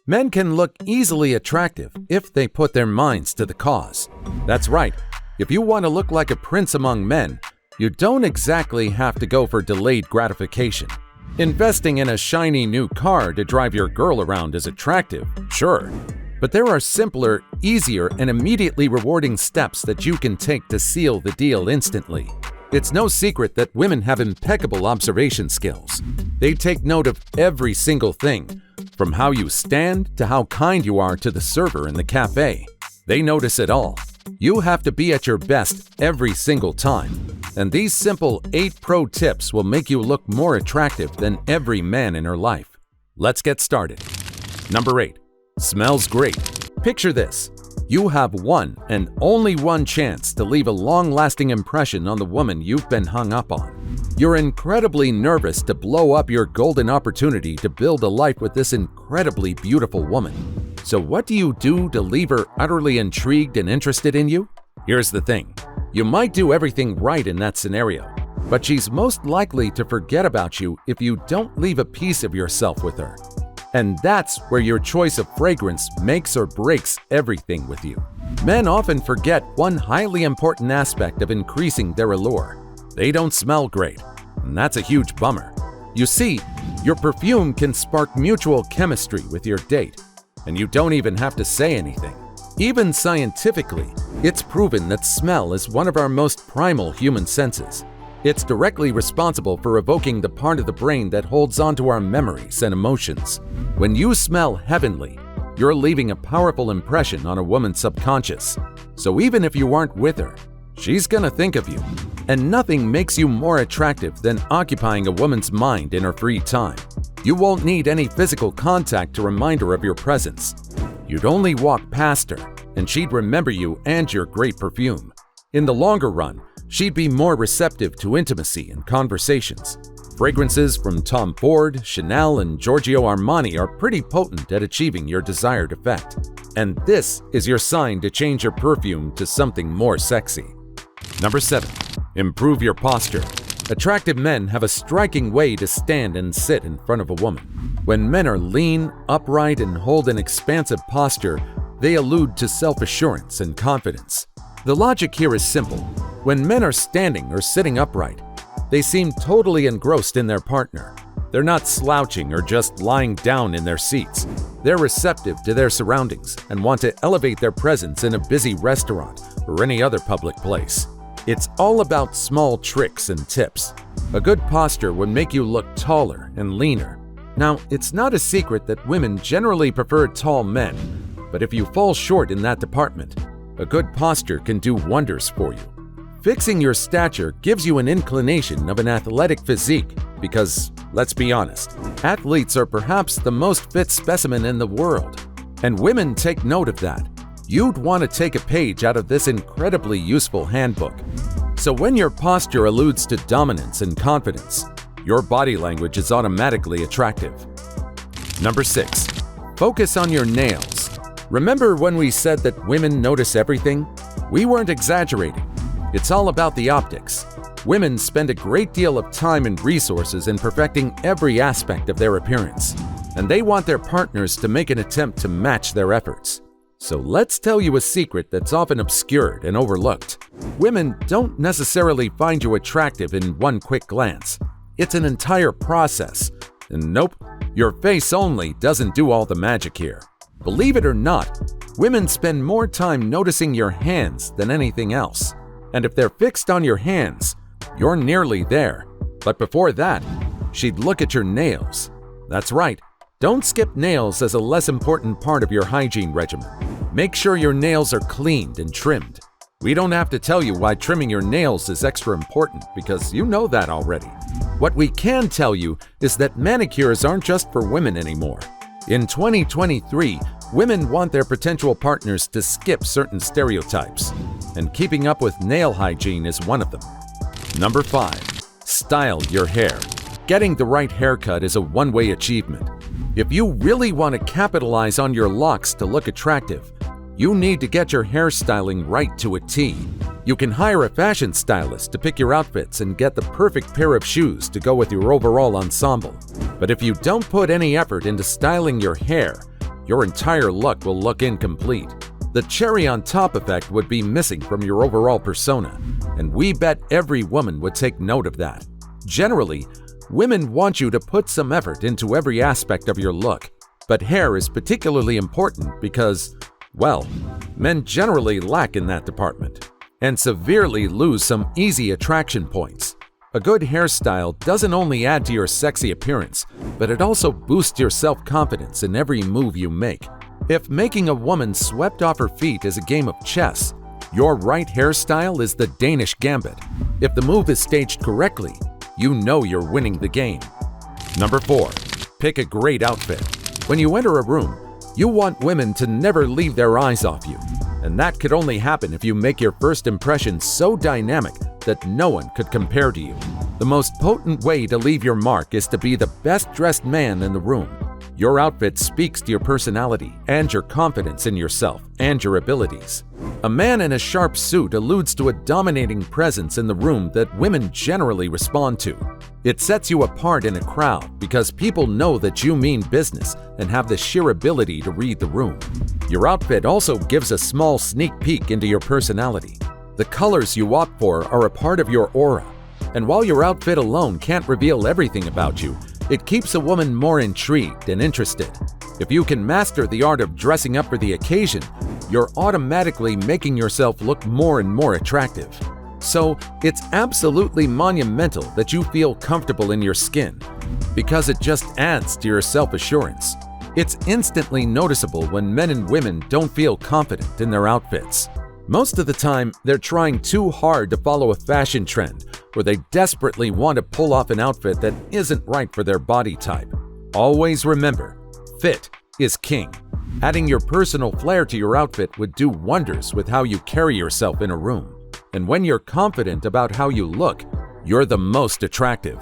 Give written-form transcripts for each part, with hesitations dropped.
Men can look easily attractive if they put their minds to the cause. That's right, if you want to look like a prince among men, you don't exactly have to go for delayed gratification. Investing in a shiny new car to drive your girl around is attractive, sure, but there are simpler, easier, and immediately rewarding steps that you can take to seal the deal instantly. It's no secret that women have impeccable observation skills. They take note of every single thing, from how you stand to how kind you are to the server in the cafe. They notice it all. You have to be at your best every single time. And these simple 8 pro tips will make you look more attractive than every man in her life. Let's get started. Number 8. Smells great. Picture this. You have one and only one chance to leave a long-lasting impression on the woman you've been hung up on. You're incredibly nervous to blow up your golden opportunity to build a life with this incredibly beautiful woman. So what do you do to leave her utterly intrigued and interested in you? Here's the thing. You might do everything right in that scenario, but she's most likely to forget about you if you don't leave a piece of yourself with her. And that's where your choice of fragrance makes or breaks everything with you. Men often forget one highly important aspect of increasing their allure. They don't smell great, and that's a huge bummer. You see, your perfume can spark mutual chemistry with your date, and you don't even have to say anything. Even scientifically, it's proven that smell is one of our most primal human senses. It's directly responsible for evoking the part of the brain that holds onto our memories and emotions. When you smell heavenly, you're leaving a powerful impression on a woman's subconscious. So even if you aren't with her, she's gonna think of you. And nothing makes you more attractive than occupying a woman's mind in her free time. You won't need any physical contact to remind her of your presence. You'd only walk past her, and she'd remember you and your great perfume. In the longer run, she'd be more receptive to intimacy and conversations. Fragrances from Tom Ford, Chanel, and Giorgio Armani are pretty potent at achieving your desired effect. And this is your sign to change your perfume to something more sexy. Number 7. Improve your posture. Attractive men have a striking way to stand and sit in front of a woman. When men are lean, upright, and hold an expansive posture, they allude to self-assurance and confidence. The logic here is simple. When men are standing or sitting upright, they seem totally engrossed in their partner. They're not slouching or just lying down in their seats. They're receptive to their surroundings and want to elevate their presence in a busy restaurant or any other public place. It's all about small tricks and tips. A good posture would make you look taller and leaner. Now, it's not a secret that women generally prefer tall men, but if you fall short in that department, a good posture can do wonders for you. Fixing your stature gives you an inclination of an athletic physique because, let's be honest, athletes are perhaps the most fit specimen in the world. And women take note of that. You'd want to take a page out of this incredibly useful handbook. So when your posture alludes to dominance and confidence, your body language is automatically attractive. Number 6. Focus on your nails. Remember when we said that women notice everything? We weren't exaggerating. It's all about the optics. Women spend a great deal of time and resources in perfecting every aspect of their appearance, and they want their partners to make an attempt to match their efforts. So let's tell you a secret that's often obscured and overlooked. Women don't necessarily find you attractive in one quick glance. It's an entire process. And nope, your face only doesn't do all the magic here. Believe it or not, women spend more time noticing your hands than anything else. And if they're fixed on your hands, you're nearly there. But before that, she'd look at your nails. That's right. Don't skip nails as a less important part of your hygiene regimen. Make sure your nails are cleaned and trimmed. We don't have to tell you why trimming your nails is extra important because you know that already. What we can tell you is that manicures aren't just for women anymore. In 2023, women want their potential partners to skip certain stereotypes, and keeping up with nail hygiene is one of them. Number 5. Style your hair. Getting the right haircut is a one-way achievement. If you really want to capitalize on your locks to look attractive, you need to get your hairstyling right to a T. You can hire a fashion stylist to pick your outfits and get the perfect pair of shoes to go with your overall ensemble. But if you don't put any effort into styling your hair, your entire look will look incomplete. The cherry on top effect would be missing from your overall persona, and we bet every woman would take note of that. Generally, women want you to put some effort into every aspect of your look, but hair is particularly important because, well, men generally lack in that department and severely lose some easy attraction points. A good hairstyle doesn't only add to your sexy appearance, but it also boosts your self-confidence in every move you make. If making a woman swept off her feet is a game of chess, your right hairstyle is the Danish gambit. If the move is staged correctly, you know you're winning the game. Number 4. Pick a great outfit. When you enter a room, you want women to never leave their eyes off you, and that could only happen if you make your first impression so dynamic that no one could compare to you. The most potent way to leave your mark is to be the best-dressed man in the room. Your outfit speaks to your personality and your confidence in yourself and your abilities. A man in a sharp suit alludes to a dominating presence in the room that women generally respond to. It sets you apart in a crowd because people know that you mean business and have the sheer ability to read the room. Your outfit also gives a small sneak peek into your personality. The colors you opt for are a part of your aura, and while your outfit alone can't reveal everything about you, it keeps a woman more intrigued and interested. If you can master the art of dressing up for the occasion, you're automatically making yourself look more and more attractive. So, it's absolutely monumental that you feel comfortable in your skin, because it just adds to your self-assurance. It's instantly noticeable when men and women don't feel confident in their outfits. Most of the time, they're trying too hard to follow a fashion trend, or they desperately want to pull off an outfit that isn't right for their body type. Always remember, fit is king. Adding your personal flair to your outfit would do wonders with how you carry yourself in a room. And when you're confident about how you look, you're the most attractive.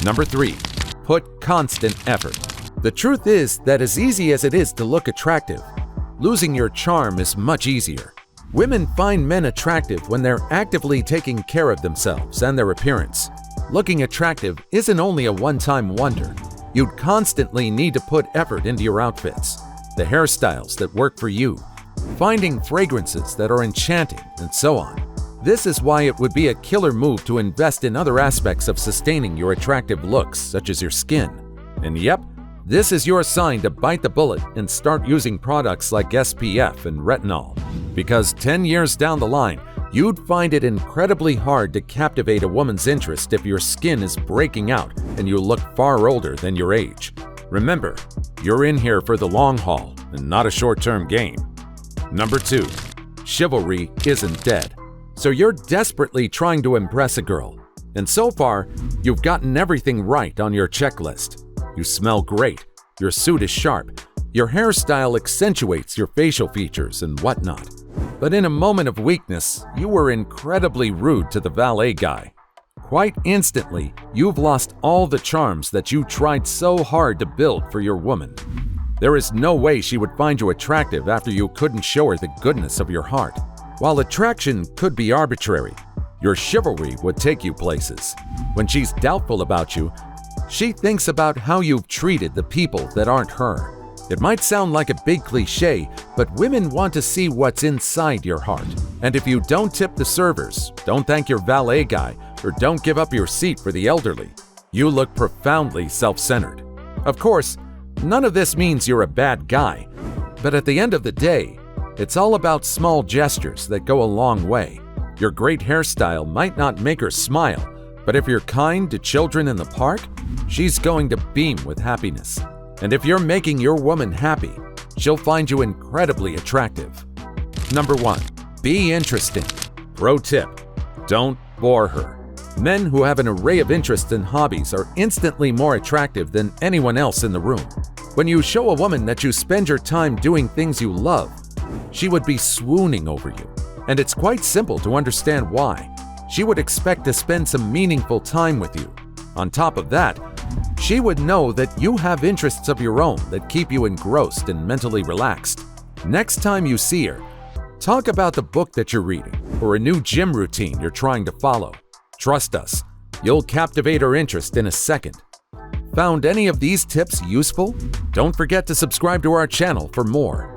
Number 3. Put constant effort. The truth is that as easy as it is to look attractive, losing your charm is much easier. Women find men attractive when they're actively taking care of themselves and their appearance. Looking attractive isn't only a one-time wonder. You'd constantly need to put effort into your outfits, the hairstyles that work for you, finding fragrances that are enchanting, and so on. This is why it would be a killer move to invest in other aspects of sustaining your attractive looks, such as your skin. And yep, this is your sign to bite the bullet and start using products like SPF and retinol, because 10 years down the line, you'd find it incredibly hard to captivate a woman's interest if your skin is breaking out and you look far older than your age. Remember, you're in here for the long haul and not a short-term game. Number 2. Chivalry isn't dead. So you're desperately trying to impress a girl, and so far, you've gotten everything right on your checklist. You smell great, your suit is sharp, your hairstyle accentuates your facial features and whatnot. But in a moment of weakness, you were incredibly rude to the valet guy. Quite instantly, you've lost all the charms that you tried so hard to build for your woman. There is no way she would find you attractive after you couldn't show her the goodness of your heart. While attraction could be arbitrary, your chivalry would take you places. When she's doubtful about you, she thinks about how you've treated the people that aren't her. It might sound like a big cliche, but women want to see what's inside your heart. And if you don't tip the servers, don't thank your valet guy, or don't give up your seat for the elderly, you look profoundly self-centered. Of course, none of this means you're a bad guy, but at the end of the day, it's all about small gestures that go a long way. Your great hairstyle might not make her smile, but if you're kind to children in the park, she's going to beam with happiness. And if you're making your woman happy, she'll find you incredibly attractive. Number 1. Be interesting. Pro tip: don't bore her. Men who have an array of interests and hobbies are instantly more attractive than anyone else in the room. When you show a woman that you spend your time doing things you love, she would be swooning over you. And it's quite simple to understand why. She would expect to spend some meaningful time with you. On top of that, she would know that you have interests of your own that keep you engrossed and mentally relaxed. Next time you see her, talk about the book that you're reading or a new gym routine you're trying to follow. Trust us, you'll captivate her interest in a second. Found any of these tips useful? Don't forget to subscribe to our channel for more.